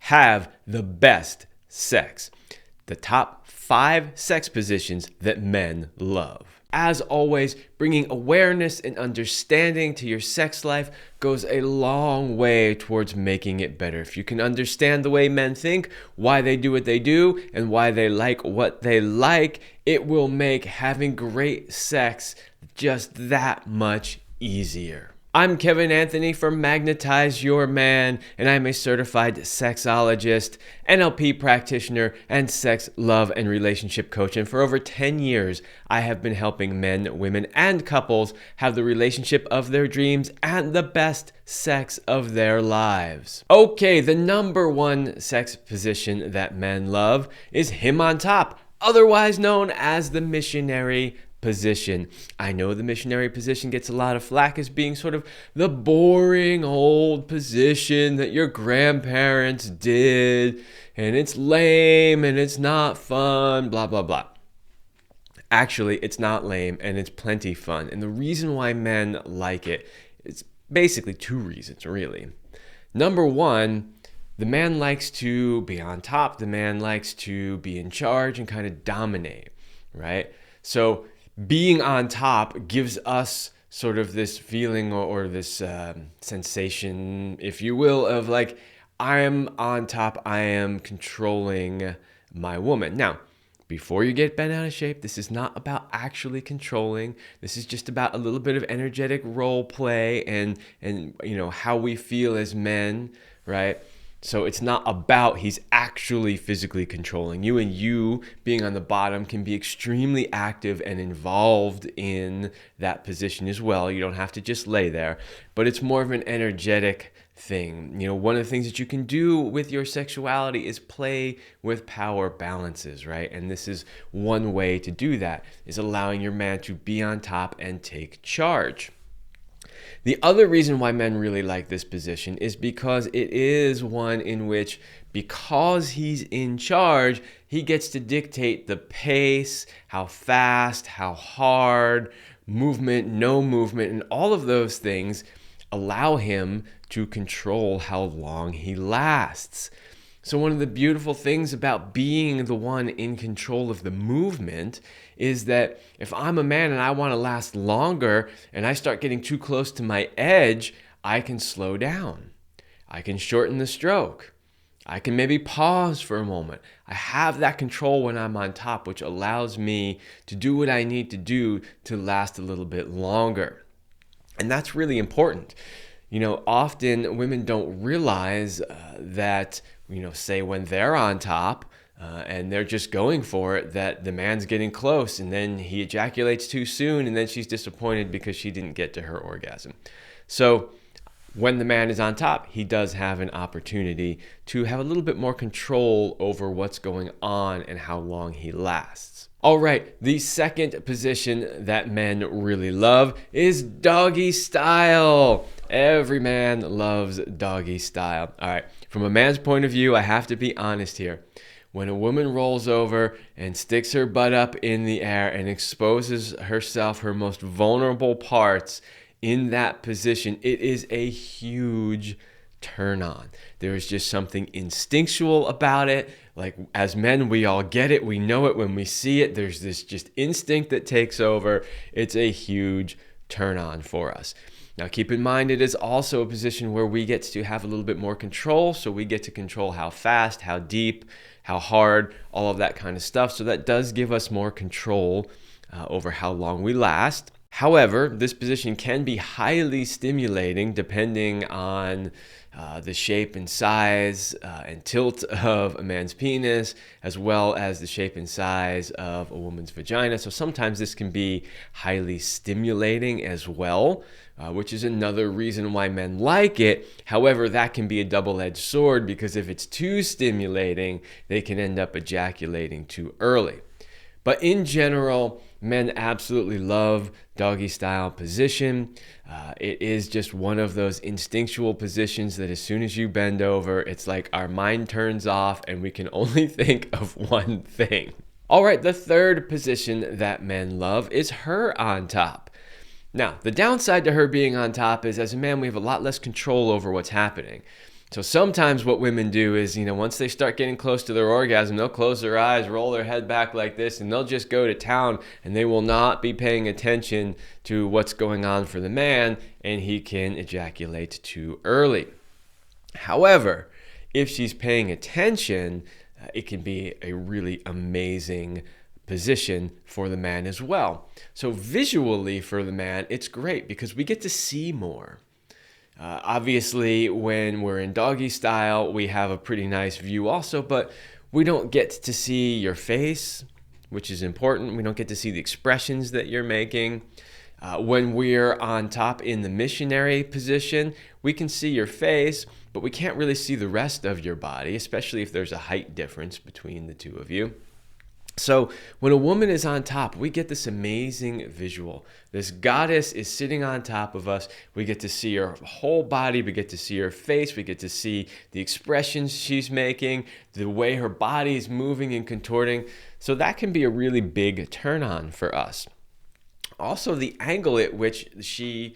have the best sex. The top 5 sex positions that men love. As always, bringing awareness and understanding to your sex life goes a long way towards making it better. If you can understand the way men think, why they do what they do, and why they like what they like, it will make having great sex just that much easier. I'm Kevin Anthony from Magnetize Your Man, and I'm a certified sexologist, NLP practitioner, and sex, love, and relationship coach. And for over 10 years, I have been helping men, women, and couples have the relationship of their dreams and the best sex of their lives. Okay, the number 1 sex position that men love is him on top, otherwise known as the missionary position. I know the missionary position gets a lot of flack as being sort of the boring old position that your grandparents did, and it's lame and it's not fun, blah, blah, blah. Actually, it's not lame and it's plenty fun. And the reason why men like it is basically 2 reasons, really. Number 1, the man likes to be on top. The man likes to be in charge and kind of dominate, right? So being on top gives us sort of this feeling or this sensation, if you will, of like, I am on top, I am controlling my woman. Now, before you get bent out of shape, this is not about actually controlling. This is just about a little bit of energetic role play and you know how we feel as men, right? So it's not about he's actually physically controlling you, and you being on the bottom can be extremely active and involved in that position as well. You don't have to just lay there, but it's more of an energetic thing. You know, one of the things that you can do with your sexuality is play with power balances, right? And this is one way to do that, is allowing your man to be on top and take charge. The other reason why men really like this position is because it is one in which, because he's in charge, he gets to dictate the pace, how fast, how hard, movement, no movement, and all of those things allow him to control how long he lasts. So one of the beautiful things about being the one in control of the movement is that if I'm a man and I want to last longer and I start getting too close to my edge, I can slow down. I can shorten the stroke. I can maybe pause for a moment. I have that control when I'm on top, which allows me to do what I need to do to last a little bit longer. And that's really important. You know, often women don't realize that, you know, say when they're on top and they're just going for it, that the man's getting close and then he ejaculates too soon and then she's disappointed because she didn't get to her orgasm. So when the man is on top, he does have an opportunity to have a little bit more control over what's going on and how long he lasts. All right, the second position that men really love is doggy style. Every man loves doggy style. All right, from a man's point of view, I have to be honest here. When a woman rolls over and sticks her butt up in the air and exposes herself, her most vulnerable parts in that position, it is a huge turn on. There is just something instinctual about it. Like, as men, we all get it. We know it when we see it. There's this just instinct that takes over. It's a huge turn on for us. Now, keep in mind, it is also a position where we get to have a little bit more control. So we get to control how fast, how deep, how hard, all of that kind of stuff. So that does give us more control over how long we last. However, this position can be highly stimulating depending on the shape and size and tilt of a man's penis, as well as the shape and size of a woman's vagina. So sometimes this can be highly stimulating as well, which is another reason why men like it. However, that can be a double-edged sword, because if it's too stimulating, they can end up ejaculating too early. But in general, men absolutely love doggy style position. It is just one of those instinctual positions that as soon as you bend over, it's like our mind turns off and we can only think of one thing. All right, the third position that men love is her on top. Now, the downside to her being on top is, as a man, we have a lot less control over what's happening. So sometimes what women do is, once they start getting close to their orgasm, they'll close their eyes, roll their head back like this, and they'll just go to town, and they will not be paying attention to what's going on for the man, and he can ejaculate too early. However, if she's paying attention, it can be a really amazing position for the man as well. So visually for the man, it's great because we get to see more. Obviously, when we're in doggy style, we have a pretty nice view also, but we don't get to see your face, which is important. We don't get to see the expressions that you're making. When we're on top in the missionary position, we can see your face, but we can't really see the rest of your body, especially if there's a height difference between the two of you. So when a woman is on top, we get this amazing visual. This goddess is sitting on top of us. We get to see her whole body. We get to see her face. We get to see the expressions she's making, the way her body is moving and contorting. So that can be a really big turn on for us. Also, the angle at which she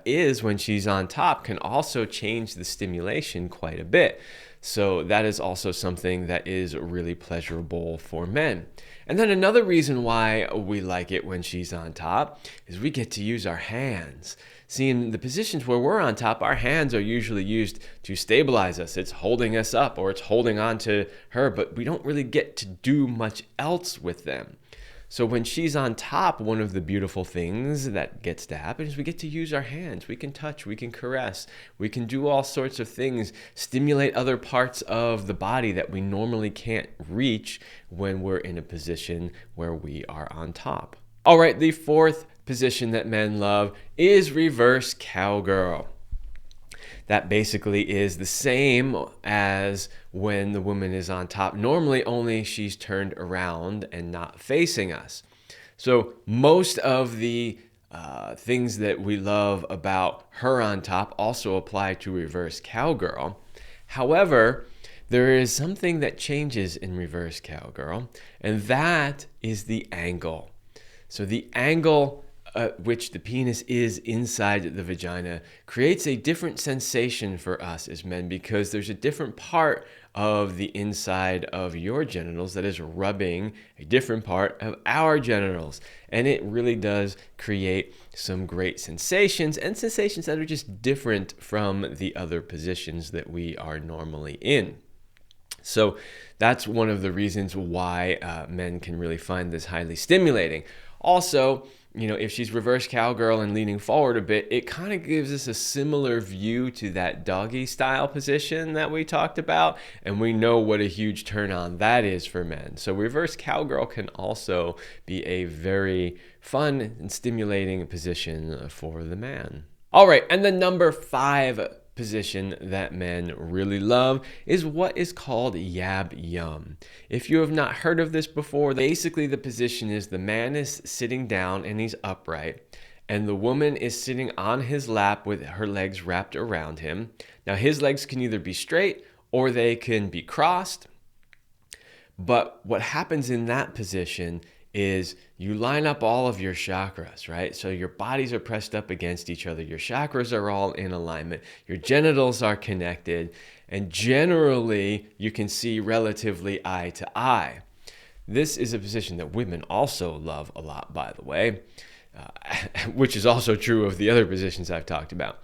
is when she's on top can also change the stimulation quite a bit. So that is also something that is really pleasurable for men. And then another reason why we like it when she's on top is we get to use our hands. See, in the positions where we're on top, our hands are usually used to stabilize us. It's holding us up or it's holding on to her, but we don't really get to do much else with them. So when she's on top, one of the beautiful things that gets to happen is we get to use our hands. We can touch, we can caress, we can do all sorts of things, stimulate other parts of the body that we normally can't reach when we're in a position where we are on top. All right, the fourth position that men love is reverse cowgirl. That basically is the same as when the woman is on top. Normally, only she's turned around and not facing us. So most of the things that we love about her on top also apply to reverse cowgirl. However, there is something that changes in reverse cowgirl, and that is the angle. So the angle which the penis is inside the vagina creates a different sensation for us as men because there's a different part of the inside of your genitals that is rubbing a different part of our genitals. And it really does create some great sensations and sensations that are just different from the other positions that we are normally in. So that's one of the reasons why men can really find this highly stimulating. Also, if she's reverse cowgirl and leaning forward a bit, it kind of gives us a similar view to that doggy style position that we talked about. And we know what a huge turn on that is for men. So reverse cowgirl can also be a very fun and stimulating position for the man. All right, and the number 5 position that men really love is what is called yab yum. If you have not heard of this before, basically the position is the man is sitting down and he's upright, and the woman is sitting on his lap with her legs wrapped around him. Now his legs can either be straight or they can be crossed, but what happens in that position is you line up all of your chakras, right? So your bodies are pressed up against each other. Your chakras are all in alignment. Your genitals are connected. And generally, you can see relatively eye to eye. This is a position that women also love a lot, by the way, which is also true of the other positions I've talked about.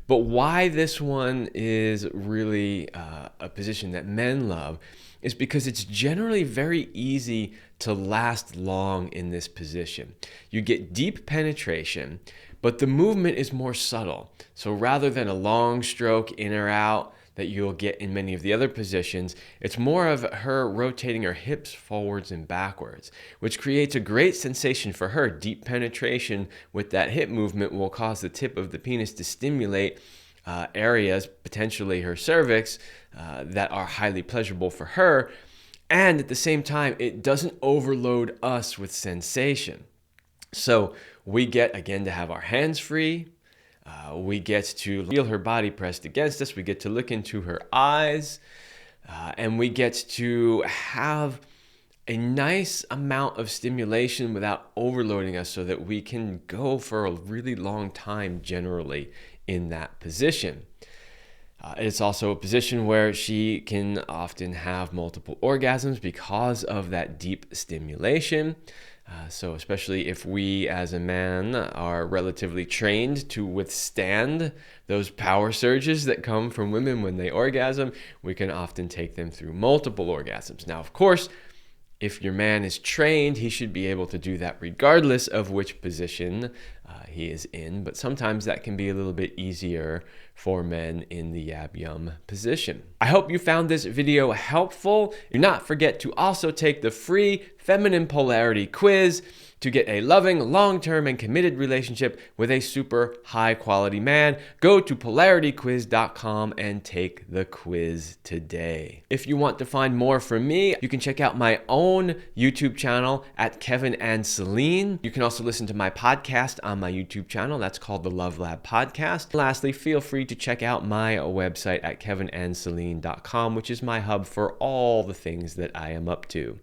But why this one is really a position that men love is because it's generally very easy to last long in this position. You get deep penetration, but the movement is more subtle. So rather than a long stroke in or out that you'll get in many of the other positions, it's more of her rotating her hips forwards and backwards, which creates a great sensation for her. Deep penetration with that hip movement will cause the tip of the penis to stimulate areas, potentially her cervix, that are highly pleasurable for her. And at the same time, it doesn't overload us with sensation. So we get, again, to have our hands free. We get to feel her body pressed against us. We get to look into her eyes. And we get to have a nice amount of stimulation without overloading us so that we can go for a really long time generally in that position. It's also a position where she can often have multiple orgasms because of that deep stimulation. So especially if we as a man are relatively trained to withstand those power surges that come from women when they orgasm, we can often take them through multiple orgasms. Now, of course, if your man is trained, he should be able to do that regardless of which position he is in. But sometimes that can be a little bit easier for men in the yab yum position. I hope you found this video helpful. Do not forget to also take the free feminine polarity quiz to get a loving, long-term, and committed relationship with a super high-quality man. Go to polarityquiz.com and take the quiz today. If you want to find more from me, you can check out my own YouTube channel at Kevin and Celine. You can also listen to my podcast on my YouTube channel. That's called the Love Lab Podcast. Lastly, feel free to check out my website at kevinandceline.com, which is my hub for all the things that I am up to.